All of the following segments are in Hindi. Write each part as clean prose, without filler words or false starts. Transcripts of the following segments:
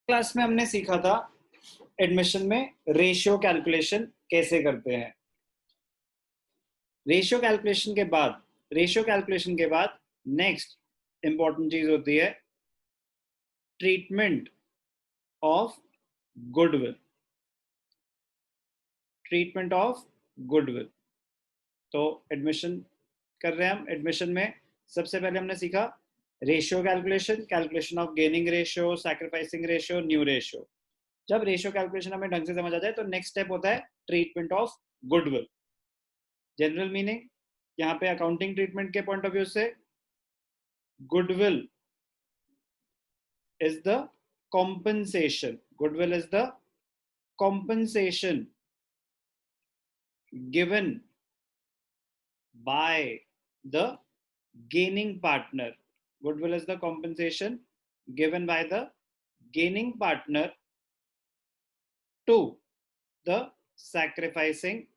क्लास में हमने सीखा था एडमिशन में रेशियो कैलकुलेशन कैसे करते हैं। रेशियो कैलकुलेशन के बाद नेक्स्ट इंपॉर्टेंट चीज होती है treatment of goodwill. Treatment of goodwill. तो एडमिशन कर रहे हैं हम। एडमिशन में सबसे पहले हमने सीखा ratio calculation, calculation of gaining ratio, sacrificing ratio, new ratio. जब रेशियो कैलकुलेशन हमें ढंग से समझ आ जाए तो नेक्स्ट स्टेप होता है treatment of goodwill. General meaning, यहाँ पे अकाउंटिंग ट्रीटमेंट के पॉइंट ऑफ व्यू से goodwill is the compensation. Goodwill is the compensation given by the gaining partner. Goodwill is the compensation given by the gaining partner to the sacrificing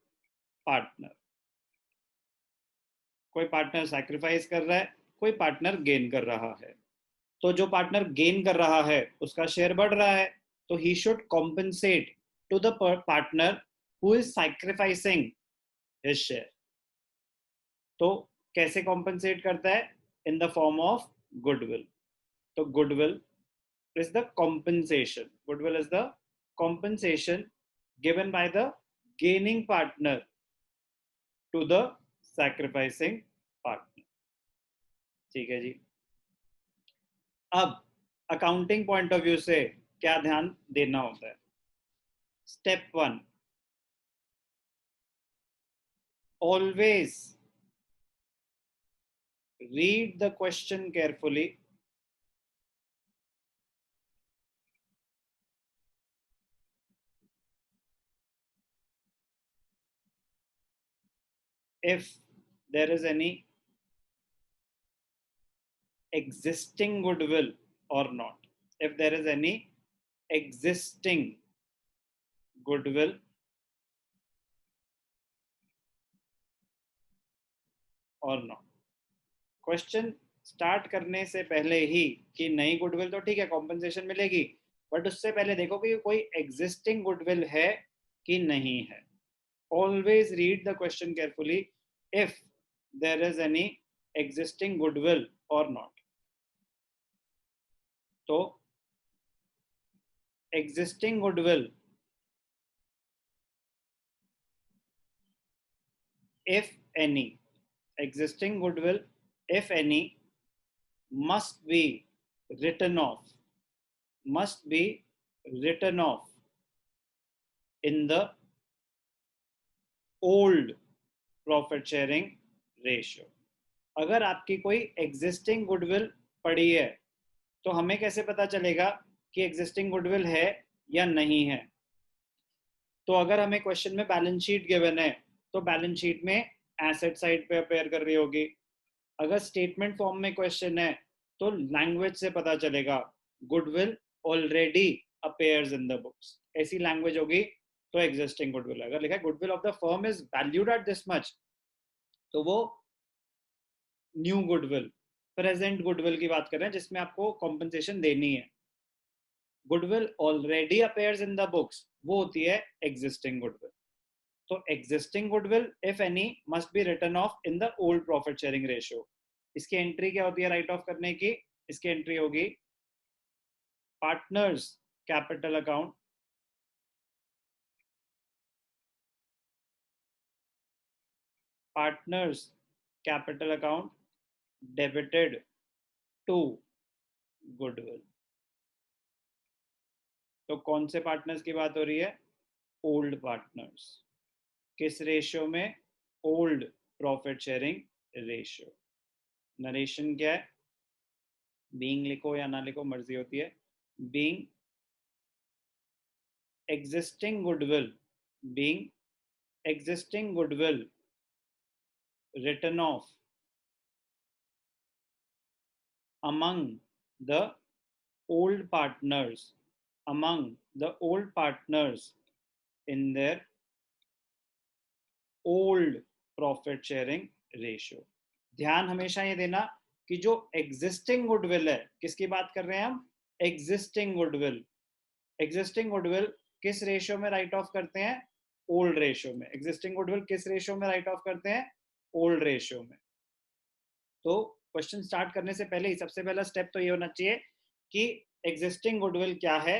partner. कोई पार्टनर सैक्रिफाइस कर रहा है, कोई पार्टनर गेन कर रहा है। तो जो पार्टनर गेन कर रहा है उसका शेयर बढ़ रहा है, तो he should compensate to the partner who is sacrificing his share. तो कैसे कॉम्पनसेट करता है? In the form of goodwill. तो goodwill is the compensation. Goodwill is the compensation given by the gaining partner to the sacrificing partner. ठीक है जी। अब अकाउंटिंग पॉइंट ऑफ व्यू से क्या ध्यान देना होता है? Step 1, always read the question carefully. If there is any existing goodwill or not. If there is any existing goodwill or not. Question start करने से पहले ही कि नई गुडविल तो ठीक है, कॉम्पनसेशन मिलेगी, बट उससे पहले देखो कि कोई एग्जिस्टिंग गुडविल है कि नहीं है। Always read the question carefully if there is any existing goodwill और नॉट। तो existing goodwill, if any, existing goodwill if any must be written off, must be written off in the old profit sharing ratio। अगर आपकी कोई एग्जिस्टिंग गुडविल पड़ी है तो हमें कैसे पता चलेगा कि एग्जिस्टिंग गुडविल है या नहीं है? तो अगर हमें क्वेश्चन में बैलेंस शीट गिवन है तो बैलेंस शीट में एसेट साइड पे अपेयर कर रही होगी। अगर स्टेटमेंट फॉर्म में क्वेश्चन है तो लैंग्वेज से पता चलेगा goodwill already appears in the books. ऐसी लैंग्वेज होगी तो एग्जिस्टिंग गुडविल। अगर लिखा है goodwill of the firm is valued at this much, तो वो न्यू गुडविल, प्रेजेंट गुडविल की बात कर रहे हैं जिसमें आपको कॉम्पनसेशन देनी है। Goodwill already appears in the books, वो होती है एग्जिस्टिंग गुडविल। तो existing goodwill if any must be written off in the old profit sharing ratio. इसकी एंट्री क्या होती है राइट ऑफ करने की? इसकी एंट्री होगी partners capital account, partners capital account debited to goodwill. तो कौन से पार्टनर्स की बात हो रही है? Old partners. किस रेशियो में? Old profit sharing ratio. Narration क्या है? बीइंग लिखो या ना लिखो, मर्जी होती है। Being existing goodwill, being existing goodwill written off among the old partners, among the old partners in their old profit sharing ratio। ध्यान हमेशा ये देना कि जो एग्जिस्टिंग गुडविल है, किसकी बात कर रहे हैं हम? Existing goodwill. एग्जिस्टिंग गुडविल किस रेशियो में राइट ऑफ करते हैं? ओल्ड रेशियो में। एग्जिस्टिंग गुडविल किस रेशियो में राइट ऑफ करते हैं? ओल्ड रेशियो में। तो क्वेश्चन स्टार्ट करने से पहले ही सबसे पहला स्टेप तो ये होना चाहिए कि एग्जिस्टिंग गुडविल क्या है,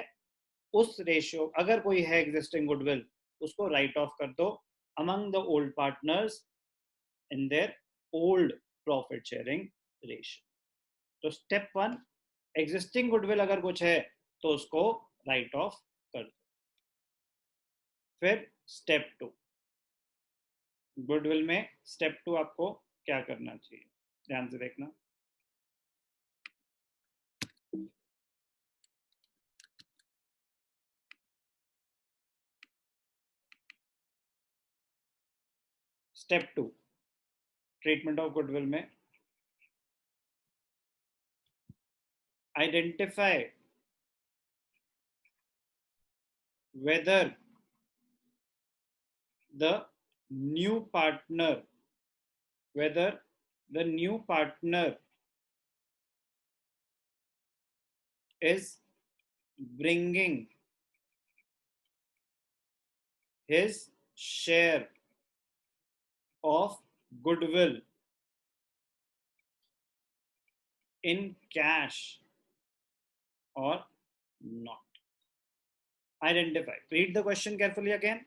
उस रेशियो, अगर कोई है एग्जिस्टिंग गुडविल, उसको राइट ऑफ कर दो among the old partners in their old profit sharing ratio. तो स्टेप वन, एग्जिस्टिंग गुडविल अगर कुछ है तो उसको राइट ऑफ कर दो। फिर स्टेप टू, गुडविल में स्टेप टू आपको क्या करना चाहिए, ध्यान से देखना। Step two, treatment of goodwill में identify whether the new partner whether the new partner is bringing his share of goodwill in cash or not. Identify, read the question carefully again.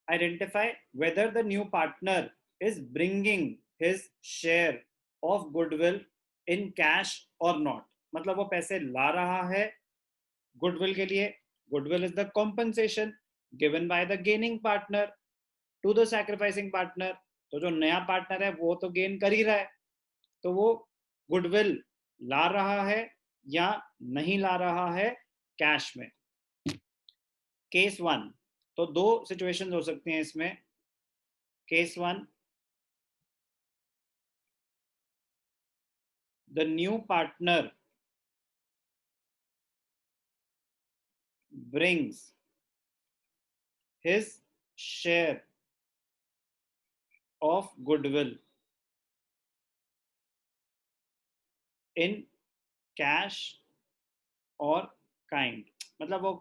Identify whether the new partner is bringing his share of goodwill in cash or not. मतलब वो पैसे ला रहा है गुडविल के लिए. Goodwill is the compensation given by the gaining partner to the sacrificing partner. तो जो नया पार्टनर है वो तो गेन कर ही रहा है, तो वो गुडविल ला रहा है या नहीं ला रहा है कैश में. केस वन, तो दो सिचुएशन हो सकती हैं इसमें. Case one, the new partner brings his share of goodwill in cash or kind. मतलब वो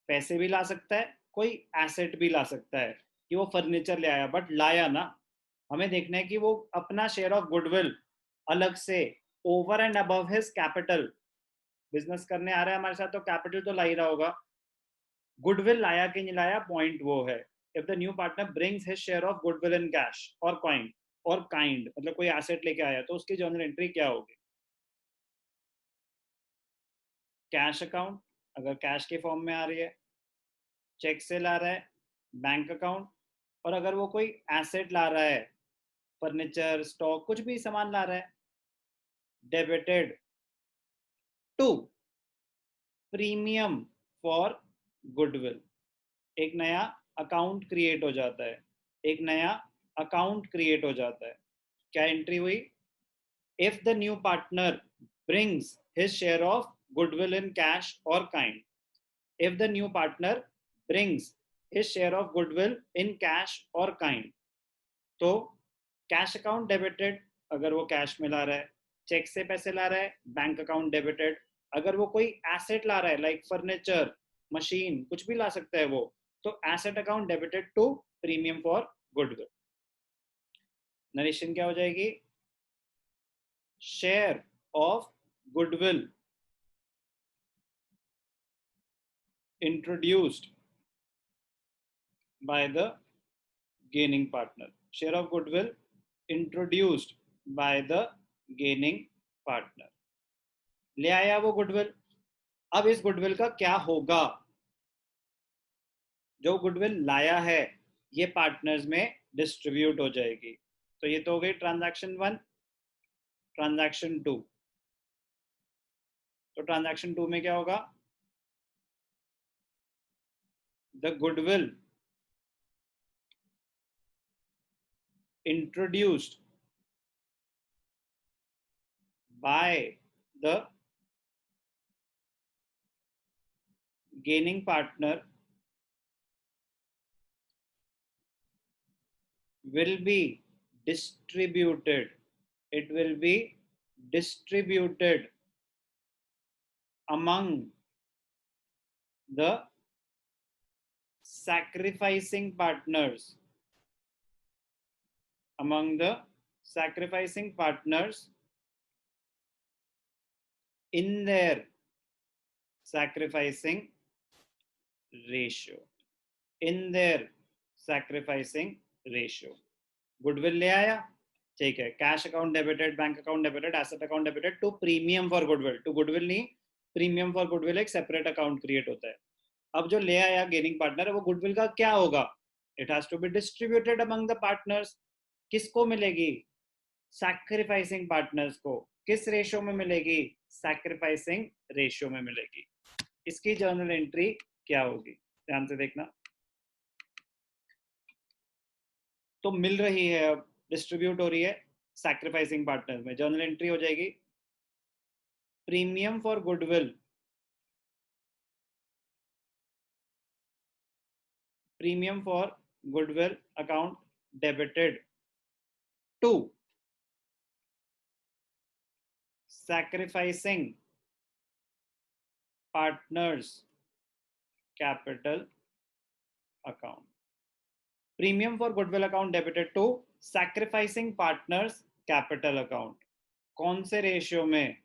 पैसे भी ला सकता है, कोई एसेट भी ला सकता है, कि वो फर्नीचर ले आया बट लाया ना. हमें देखना है कि वो अपना शेयर ऑफ गुडविल अलग से over and above his capital, business करने आ रहा है हमारे साथ तो कैपिटल तो ला ही रहा होगा. गुडविल लाया कि नहीं लाया, पॉइंट वो है. If the new partner brings his share of goodwill in cash और कॉइन, और काइंड मतलब कोई एसेट लेके आया, तो उसकी जर्नल एंट्री क्या होगी? कैश अकाउंट अगर कैश के फॉर्म में आ रही है, चेक से ला रहा है बैंक अकाउंट, और अगर वो कोई एसेट ला रहा है, फर्नीचर, स्टॉक, कुछ भी सामान ला रहा है, debited to premium for goodwill. एक नया अकाउंट क्रिएट हो जाता है, एक नया अकाउंट क्रिएट हो जाता है. क्या एंट्री हुई? If the new partner brings his share of goodwill in cash or kind. If the new partner brings his share of goodwill in cash or kind. तो कैश अकाउंट डेबिटेड अगर वो कैश में ला रहा है, चेक से पैसे ला रहा है, बैंक अकाउंट डेबिटेड. अगर वो कोई एसेट ला रहा है लाइक फर्नीचर, मशीन, कुछ भी ला सकता है वो, तो asset account debited to premium for goodwill. Narration क्या हो जाएगी? Share of goodwill introduced by the gaining partner. Share of goodwill introduced by the gaining partner. ले आया वो गुडविल. अब इस गुडविल का क्या होगा? जो गुडविल लाया है ये पार्टनर्स में डिस्ट्रीब्यूट हो जाएगी. तो ये तो हो गई ट्रांजैक्शन वन. ट्रांजैक्शन टू, तो ट्रांजैक्शन टू में क्या होगा? The goodwill introduced by the gaining partner will be distributed. It will be distributed among the sacrificing partners, among the sacrificing partners in their sacrificing ratio, in their sacrificing ratio. Goodwill ले आया, ठीक है, cash account debited, bank account debited, asset account debited to premium for goodwill, to goodwill नहीं, प्रीमियम फॉर गुडविल एक सेपरेट अकाउंट क्रिएट होता है. अब जो ले आया गेनिंग पार्टनर है वो गुडविल का क्या होगा? It has to be distributed among the partners. किसको मिलेगी? सैक्रिफाइसिंग पार्टनर्स को. किस रेशियो में मिलेगी? सैक्रिफाइसिंग रेशियो में मिलेगी. इसकी जर्नल एंट्री क्या होगी? ध्यान से देखना. तो मिल रही है, अब डिस्ट्रीब्यूट हो रही है सैक्रिफाइसिंग पार्टनर्स में. जर्नल एंट्री हो जाएगी premium for goodwill, premium for goodwill account debited to sacrificing partners capital account. Premium for goodwill account debited to sacrificing partners capital account. कौन से रेशियो में?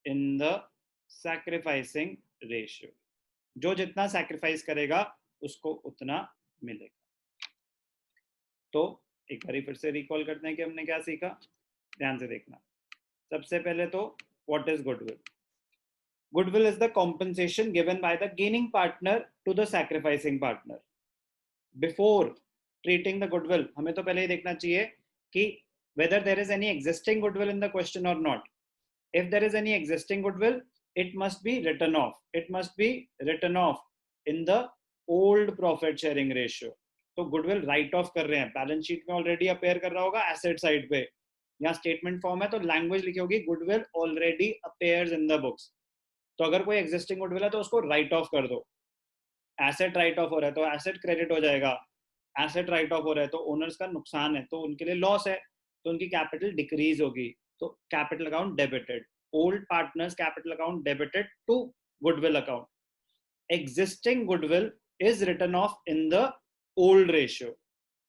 In the sacrificing ratio. जो जितना सैक्रिफाइस करेगा उसको उतना मिलेगा. तो एक बार फिर से रिकॉल करते हैं कि हमने क्या सीखा. ध्यान से देखना. सबसे पहले तो what is goodwill? Goodwill is the compensation given by the gaining partner to the sacrificing partner. Before treating the goodwill, हमें तो पहले ही देखना चाहिए कि whether there is any existing goodwill in the question or not. If there is any existing goodwill, it must be written off. It must be written off in the old profit sharing ratio. तो goodwill write off कर रहे हैं, बैलेंस शीट में ऑलरेडी अपेयर कर रहा होगा एसेट साइड पे. यहाँ स्टेटमेंट फॉर्म है तो लैंग्वेज लिखी होगी goodwill already appears in the books. तो अगर कोई एग्जिस्टिंग गुडविल है तो उसको राइट ऑफ कर दो. एसेट राइट ऑफ हो रहा है तो एसेट क्रेडिट हो जाएगा. एसेट राइट ऑफ हो रहा है तो ओनर्स का नुकसान है तो उनके लिए लॉस है तो उनकी कैपिटल डिक्रीज होगी. तो capital account debited, old partners capital account debited to goodwill account. Existing goodwill is written off in the old ratio.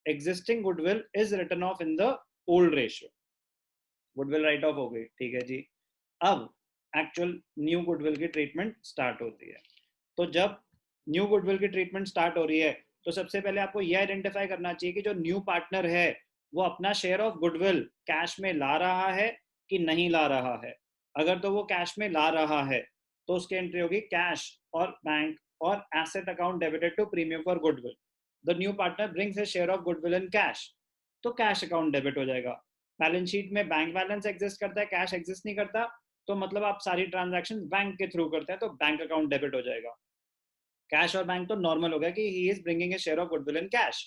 Existing goodwill is written off in the old ratio. Goodwill write off हो गई, ठीक है जी. अब एक्चुअल न्यू गुडविल की ट्रीटमेंट स्टार्ट होती है. तो जब न्यू गुडविल की ट्रीटमेंट स्टार्ट हो रही है तो सबसे पहले आपको यह आइडेंटिफाई करना चाहिए कि जो न्यू पार्टनर है वो अपना शेयर ऑफ गुडविल कैश में ला रहा है कि नहीं ला रहा है. अगर तो वो कैश में ला रहा है तो उसकी एंट्री होगी कैश और बैंक और asset account debited to premium for goodwill. The new partner brings his share of goodwill in cash, तो कैश अकाउंट डेबिट हो जाएगा. बैलेंस शीट में बैंक बैलेंस एग्जिस्ट करता है, कैश एग्जिस्ट नहीं करता, तो मतलब आप सारी ट्रांजैक्शंस बैंक के थ्रू करते हैं तो बैंक अकाउंट डेबिट हो जाएगा. कैश और बैंक तो नॉर्मल हो गया कि he is bringing his share of goodwill in cash.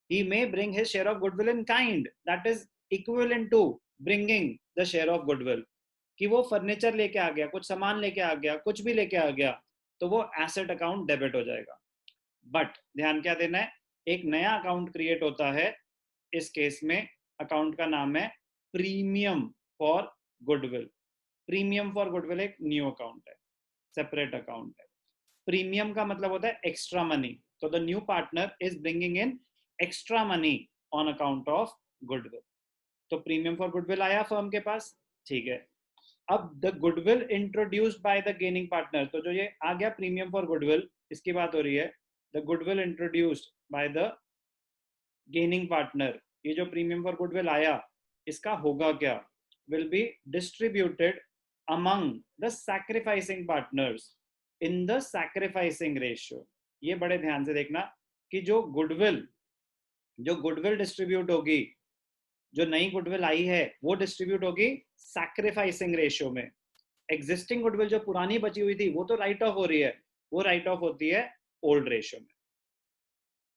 He may bring his share of goodwill in kind, that is equivalent to bringing the share of goodwill. कि वो फर्नीचर लेके आ गया, कुछ सामान लेके आ गया, कुछ भी लेके आ गया, तो वो एसेट अकाउंट डेबिट हो जाएगा. बट ध्यान क्या देना है, एक नया अकाउंट क्रिएट होता है. इस केस में अकाउंट का नाम है premium for goodwill. Premium for goodwill एक न्यू अकाउंट है, सेपरेट अकाउंट है. प्रीमियम का मतलब होता है एक्स्ट्रा मनी. तो the new partner is bringing in extra money on account of goodwill. तो प्रीमियम फॉर गुडविल आया फर्म के पास, ठीक है. अब the goodwill introduced by the gaining partner, तो जो ये आ गया प्रीमियम फॉर गुडविल, इसकी बात हो रही है. The goodwill introduced by the gaining partner, ये जो प्रीमियम फॉर गुडविल आया इसका होगा क्या? Will be distributed among the sacrificing partners in the sacrificing ratio. ये बड़े ध्यान से देखना कि जो गुडविल डिस्ट्रीब्यूट होगी, जो नई गुडविल आई है वो डिस्ट्रीब्यूट होगी सैक्रिफाइसिंग रेशियो में. एग्जिस्टिंग गुडविल जो पुरानी बची हुई थी वो तो राइट ऑफ हो रही है, वो राइट ऑफ होती है ओल्ड रेशियो में.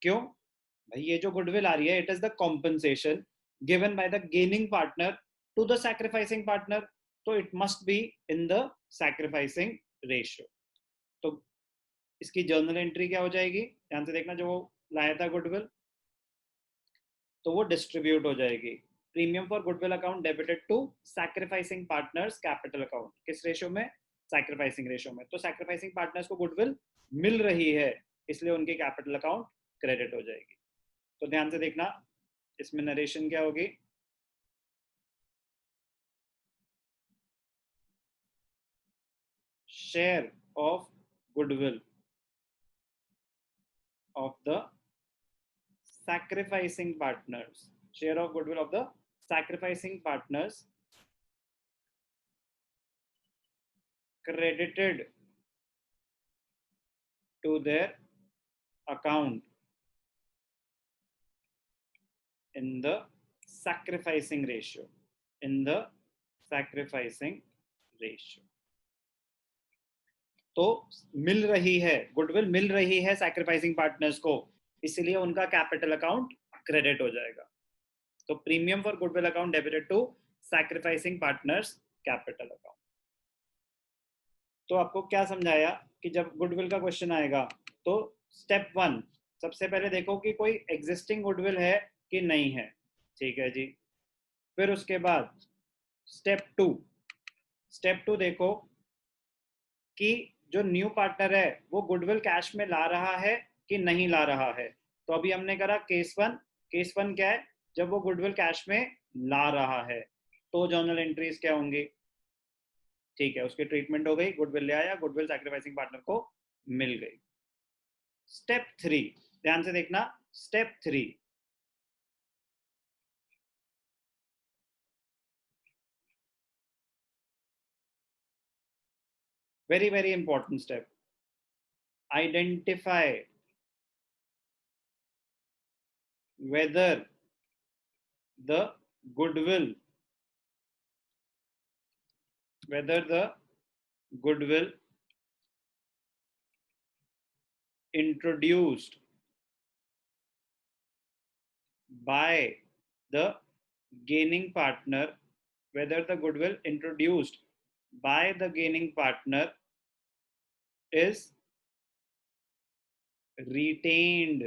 क्यों भाई? ये जो गुडविल आ रही है, it is the compensation given by the gaining partner to the sacrificing partner, तो it must be in the sacrificing ratio. तो इसकी जर्नल एंट्री क्या हो जाएगी? ध्यान से देखना. जो लाया था गुडविल तो वो डिस्ट्रीब्यूट हो जाएगी. Premium for goodwill account debited to sacrificing partners capital account. किस रेशियो में? सैक्रिफाइसिंग रेशियो में. तो सैक्रिफाइसिंग पार्टनर्स को गुडविल मिल रही है इसलिए उनकी कैपिटल अकाउंट क्रेडिट हो जाएगी। तो ध्यान से देखना, इसमें नरेशन क्या होगी, share of goodwill of the sacrificing partners, share of goodwill of the sacrificing partners credited to their account in the sacrificing ratio, in the sacrificing ratio। तो मिल रही है, गुडविल मिल रही है सैक्रिफाइसिंग पार्टनर्स को, इसलिए उनका कैपिटल अकाउंट क्रेडिट हो जाएगा। तो premium for goodwill account debited to sacrificing partners capital account. तो आपको क्या समझाया कि जब गुडविल का क्वेश्चन आएगा तो स्टेप 1 सबसे पहले देखो कि कोई एग्जिस्टिंग गुडविल है कि नहीं है, ठीक है जी। फिर उसके बाद स्टेप 2 देखो कि जो न्यू पार्टनर है वो गुडविल कैश में ला रहा है कि नहीं ला रहा है। तो अभी हमने करा केस वन क्या है, जब वो गुडविल कैश में ला रहा है तो जर्नल एंट्रीज क्या होंगी, ठीक है, उसकी ट्रीटमेंट हो गई, गुडविल ले आया, गुडविल सैक्रिफाइसिंग पार्टनर को मिल गई। स्टेप 3 ध्यान से देखना, step 3 very very important step, identify whether the goodwill introduced by the gaining partner, whether the goodwill introduced by the gaining partner is retained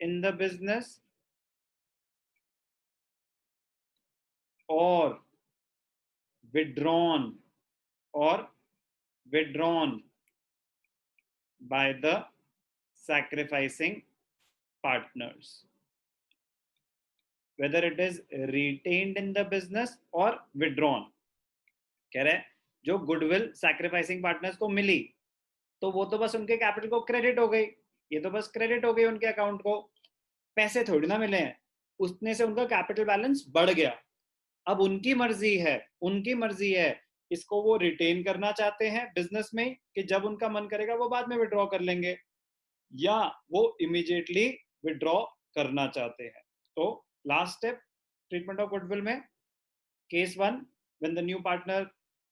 in the business or withdrawn by the sacrificing partners, whether it is retained in the business or withdrawn। कह रहे जो गुडविल सैक्रिफाइसिंग पार्टनर्स को मिली तो वो तो बस उनके कैपिटल को क्रेडिट हो गई, ये तो बस क्रेडिट हो गई उनके अकाउंट को, पैसे थोड़ी ना मिले हैं, उसने से उनका कैपिटल बैलेंस बढ़ गया। अब उनकी मर्जी है इसको वो रिटेन करना चाहते हैं बिजनेस में कि जब उनका मन करेगा वो बाद में विड्रॉ कर लेंगे, या वो इमीडिएटली विड्रॉ करना चाहते हैं। तो last step treatment of goodwill में, case 1 when the new partner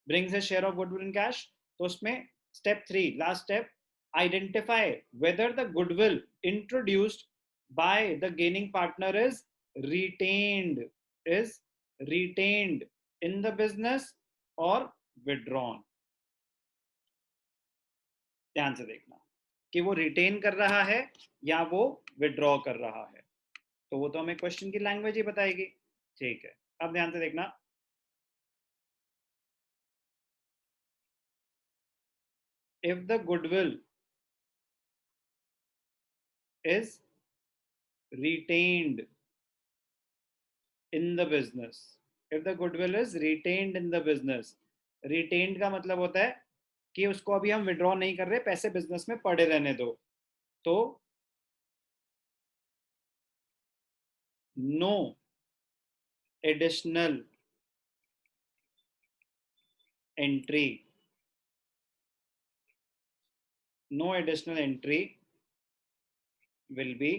brings a share of goodwill in cash, तो उसमें step 3 last step, identify whether the goodwill introduced by the gaining partner is retained in the business or withdrawn। ध्यान से देखना कि वो रिटेन कर रहा है या वो विड्रॉ कर रहा है, तो वो तो हमें क्वेश्चन की लैंग्वेज ही बताएगी, ठीक है। अब ध्यान से देखना, if the goodwill is retained in the business, retained का मतलब होता है कि उसको अभी हम विड्रॉ नहीं कर रहे, पैसे बिजनेस में पड़े रहने दो, तो no additional entry will be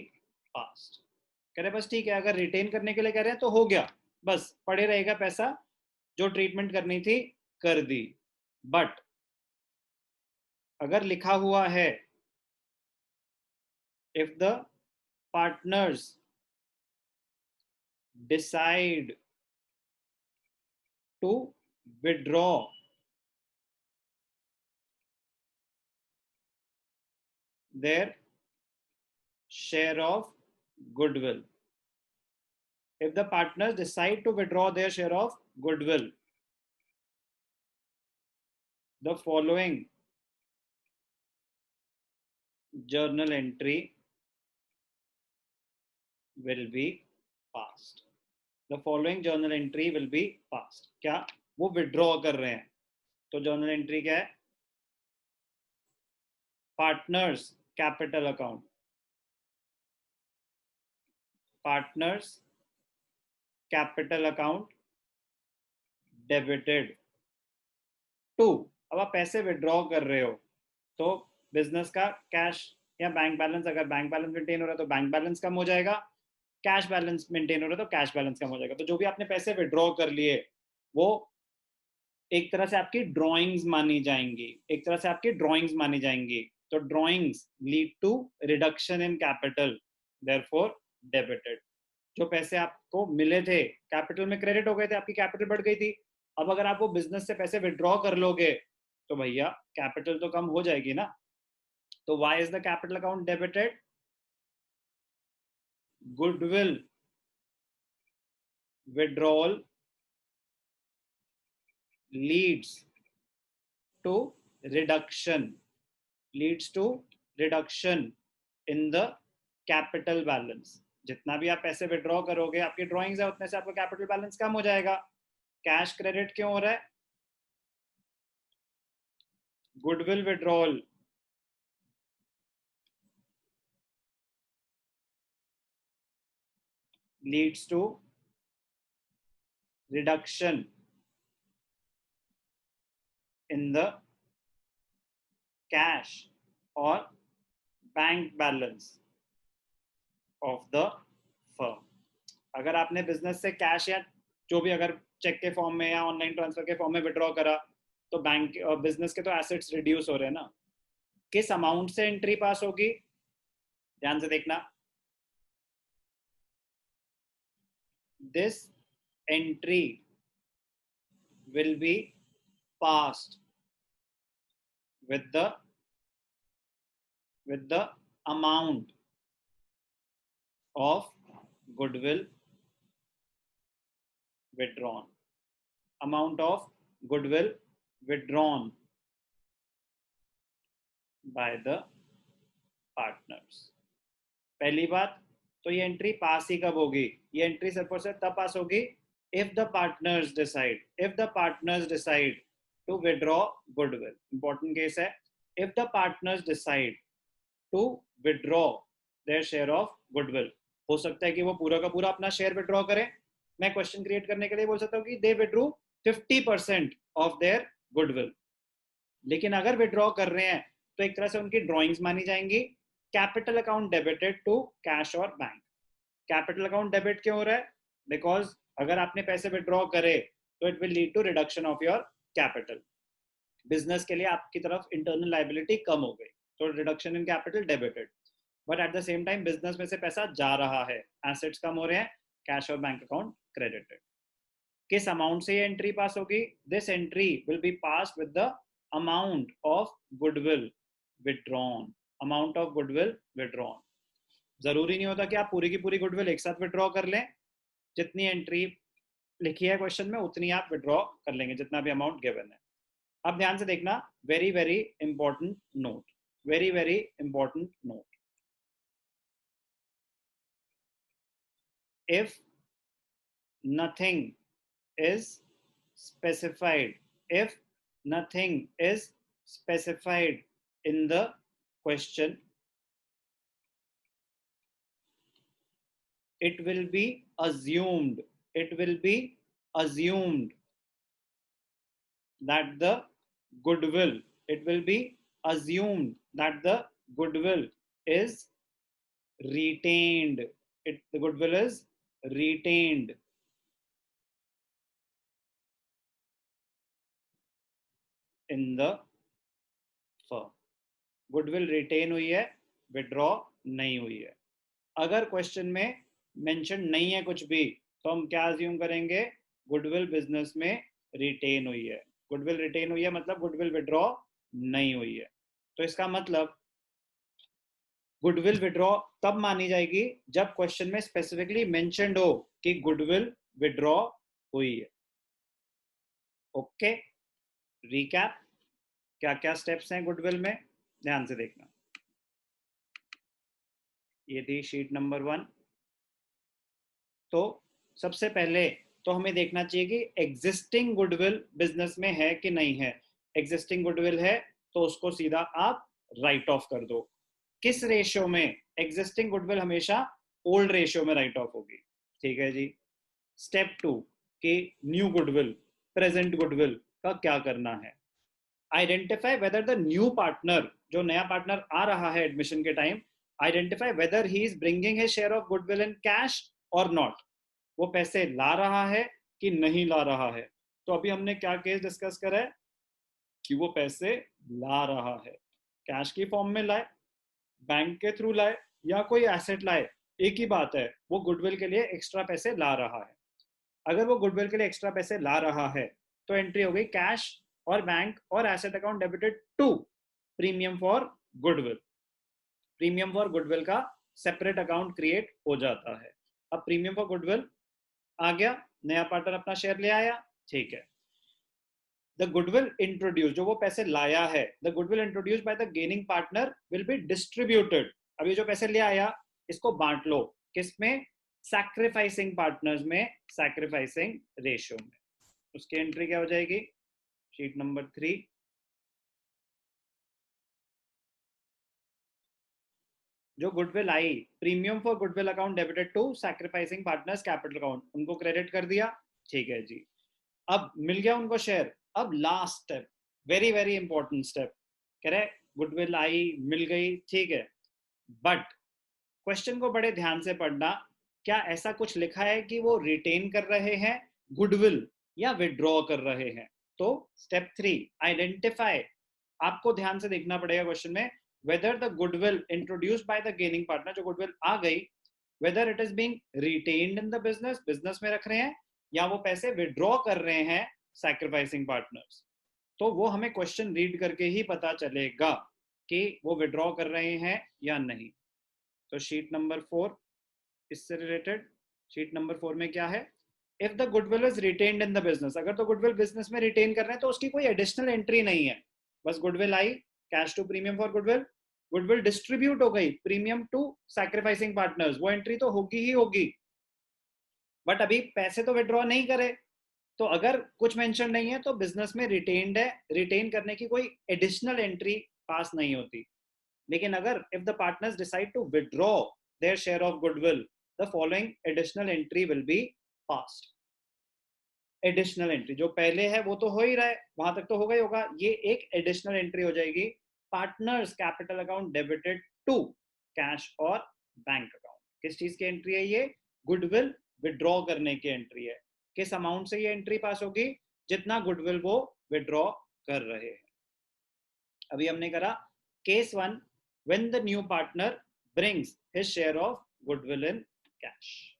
passed. कह रहे बस ठीक है, अगर रिटेन करने के लिए कह रहे हैं तो हो गया, बस पड़े रहेगा पैसा, जो ट्रीटमेंट करनी थी कर दी। बट अगर लिखा हुआ है if the partners decide to withdraw their share of goodwill, if the partners decide to withdraw their share of goodwill, the following journal entry will be passed. The following journal entry will be passed. क्या वो विड्रॉ कर रहे हैं, तो जर्नल एंट्री क्या है? Partners capital account, partners capital account debited to. अब आप पैसे विड्रॉ कर रहे हो तो बिजनेस का कैश या बैंक बैलेंस, अगर बैंक बैलेंस मेंटेन हो रहा है तो बैंक बैलेंस कम हो जाएगा, कैश बैलेंस मेंटेन हो रहा है तो कैश बैलेंस कम हो जाएगा। तो जो भी आपने पैसे विड्रॉ कर लिए वो एक तरह से आपकी ड्राइंग्स मानी जाएंगी, एक तरह से आपकी ड्राइंग्स मानी जाएंगी। तो drawings lead to reduction in capital, therefore debited. जो पैसे आपको मिले थे कैपिटल में क्रेडिट हो गए थे, आपकी कैपिटल बढ़ गई थी। अब अगर आप वो बिजनेस से पैसे विड्रॉ कर लोगे तो भैया कैपिटल तो कम हो जाएगी ना। तो why is the capital account debited? Goodwill withdrawal leads to reduction, leads to reduction in the capital balance। जितना भी आप पैसे विड्रॉ करोगे, आपकी ड्रॉइंग्स है उतने से आपका कैपिटल बैलेंस कम हो जाएगा। कैश क्रेडिट क्यों हो रहा है? Goodwill withdrawal leads to reduction in the cash or bank balance of the firm। अगर आपने बिजनेस से कैश या जो भी अगर चेक के फॉर्म में या ऑनलाइन ट्रांसफर के फॉर्म में विड्रॉ करा तो बैंक बिजनेस के तो एसेट्स रिड्यूस हो रहे हैं ना। किस अमाउंट से एंट्री पास होगी? ध्यान से देखना। This entry will be passed with the amount of goodwill withdrawn, amount of goodwill withdrawn by the partners। पहली बात तो ये एंट्री पास ही कब होगी? ये एंट्री सिर्फ और सिर्फ तब पास होगी if the partners decide to withdraw goodwill। important case है। if the partners decide to withdraw their share of goodwill, हो सकता है कि वो पूरा का पूरा अपना शेयर विड्रॉ करें। मैं क्वेश्चन क्रिएट करने के लिए बोल सकता हूँ कि दे विड्रू 50% ऑफ देयर गुडविल। लेकिन अगर विड्रॉ कर रहे हैं तो एक तरह से उनकी ड्रॉइंग्स मानी जाएंगी। Capital account debited to cash और बैंक। कैपिटल अकाउंट डेबिट क्यों हो रहा है? बिकॉज अगर आपने पैसे विड्रॉ करे तो it will lead to reduction of your capital. Business के लिए आपकी तरफ इंटरनल लाइबिलिटी कम हो गई तो reduction in capital debited. But at the same time business में से पैसा जा रहा है, एसेट्स कम हो रहे हैं, कैश और बैंक अकाउंट क्रेडिटेड। किस अमाउंट से ये एंट्री पास होगी? This entry will B pass with the amount of goodwill withdrawn, amount of goodwill withdrawn. जरूरी नहीं होता कि आप पूरी की पूरी गुडविल एक साथ विड्रॉ कर लें। जितनी एंट्री लिखी है क्वेश्चन में उतनी आप विड्रॉ कर लेंगे, जितना भी अमाउंट गिवन है। अब ध्यान से देखना, very very important note, very very important note. if nothing is specified, if nothing is specified in the question, it will be assumed, it will be assumed that the goodwill, it will be assumed that the goodwill is retained, the goodwill is retained in the firm। Goodwill retain हुई है, विड्रॉ नहीं हुई है। अगर क्वेश्चन में मेंशन नहीं है कुछ भी तो हम क्या अज्यूम करेंगे? गुडविल बिजनेस में रिटेन हुई है। गुडविल रिटेन हुई है मतलब गुडविल विड्रॉ नहीं हुई है। तो इसका मतलब गुडविल विड्रॉ तब मानी जाएगी जब क्वेश्चन में स्पेसिफिकली मेंशन्ड हो कि गुडविल विड्रॉ हुई है। ओके, रिकैप, क्या क्या स्टेप्स हैं गुडविल में, ध्यान से देखना। ये थी शीट नंबर 1। तो सबसे पहले तो हमें देखना चाहिए कि एग्जिस्टिंग गुडविल बिजनेस में है कि नहीं है। एग्जिस्टिंग गुडविल है तो उसको सीधा आप राइट ऑफ कर दो। किस रेशियो में? एग्जिस्टिंग गुडविल हमेशा ओल्ड रेशियो में राइट ऑफ होगी। ठीक है जी। स्टेप 2 कि न्यू गुडविल, प्रेजेंट गुडविल का क्या करना है। Identify whether the new partner, जो नया पार्टनर आ रहा है एडमिशन के time, identify whether he is bringing his share of goodwill in cash और नॉट। वो पैसे ला रहा है कि नहीं ला रहा है। तो अभी हमने क्या केस डिस्कस करा है कि वो पैसे ला रहा है, कैश की फॉर्म में लाए, बैंक के थ्रू लाए या कोई एसेट लाए, एक ही बात है, वो गुडविल के लिए एक्स्ट्रा पैसे ला रहा है। अगर वो गुडविल के लिए एक्स्ट्रा पैसे ला रहा है तो एंट्री हो गई कैश और बैंक और asset account debited to premium for goodwill. Premium for goodwill का सेपरेट अकाउंट क्रिएट हो जाता है। अब प्रीमियम फॉर गुडविल आ गया, नया पार्टनर अपना शेयर ले आया, ठीक है। द गुडविल इंट्रोड्यूस, जो वो पैसे लाया है, the goodwill introduce by the gaining partner will be distributed. अब ये जो पैसे ले आया इसको बांट लो, किसमें? सैक्रिफाइसिंग पार्टनर्स में, सैक्रिफाइसिंग रेशियो में। उसकी एंट्री क्या हो जाएगी? Sheet number 3। जो गुडविल आई, premium for goodwill account debited to sacrificing partners capital account, उनको क्रेडिट कर दिया, ठीक है जी। अब मिल गया उनको शेयर। अब last step, very very important step, कह रहे गुडविल आई, मिल गई, ठीक है, बट क्वेश्चन को बड़े ध्यान से पढ़ना। क्या ऐसा कुछ लिखा है कि वो रिटेन कर रहे हैं गुडविल या विड्रॉ कर रहे हैं? तो स्टेप 3, आइडेंटिफाई, आपको ध्यान से देखना पड़ेगा क्वेश्चन में, whether the goodwill introduced by the gaining partner, जो गुडविल आ गई, whether it is being retained in the business, business में रख रहे हैं, या वो पैसे विड्रॉ कर रहे हैं सैक्रिफाइसिंग पार्टनर्स। तो वो हमें क्वेश्चन रीड करके ही पता चलेगा कि वो विड्रॉ कर रहे हैं या नहीं। तो शीट नंबर 4 इससे रिलेटेड, शीट नंबर 4 में क्या है? If the goodwill is retained in the business, अगर तो गुडविल बिजनेस में रिटेन कर रहे हैं तो उसकी कोई एडिशनल एंट्री नहीं है, बस गुडविल आई, cash to premium for goodwill, goodwill distribute हो गई, प्रीमियम टू सैक्रिफाइसिंग पार्टनर्स, वो एंट्री तो होगी ही होगी, बट अभी पैसे तो विड्रॉ नहीं करे। तो अगर कुछ मेंशन नहीं है तो बिजनेस में रिटेन्ड है, रिटेन करने की कोई एडिशनल एंट्री पास नहीं होती। लेकिन अगर if the partners decide to withdraw their share of goodwill, the following additional entry will be passed. Additional entry जो पहले है वो तो हो ही रहा है, वहां तक तो होगा ही होगा, ये एक एडिशनल एंट्री हो जाएगी, partners capital account debited to cash और बैंक अकाउंट। किस चीज की एंट्री है ये? गुडविल विड्रॉ करने की एंट्री है। किस अमाउंट से ये एंट्री पास होगी? जितना गुडविल वो विड्रॉ कर रहे हैं। अभी हमने करा case 1, when the new partner brings his share of goodwill in cash.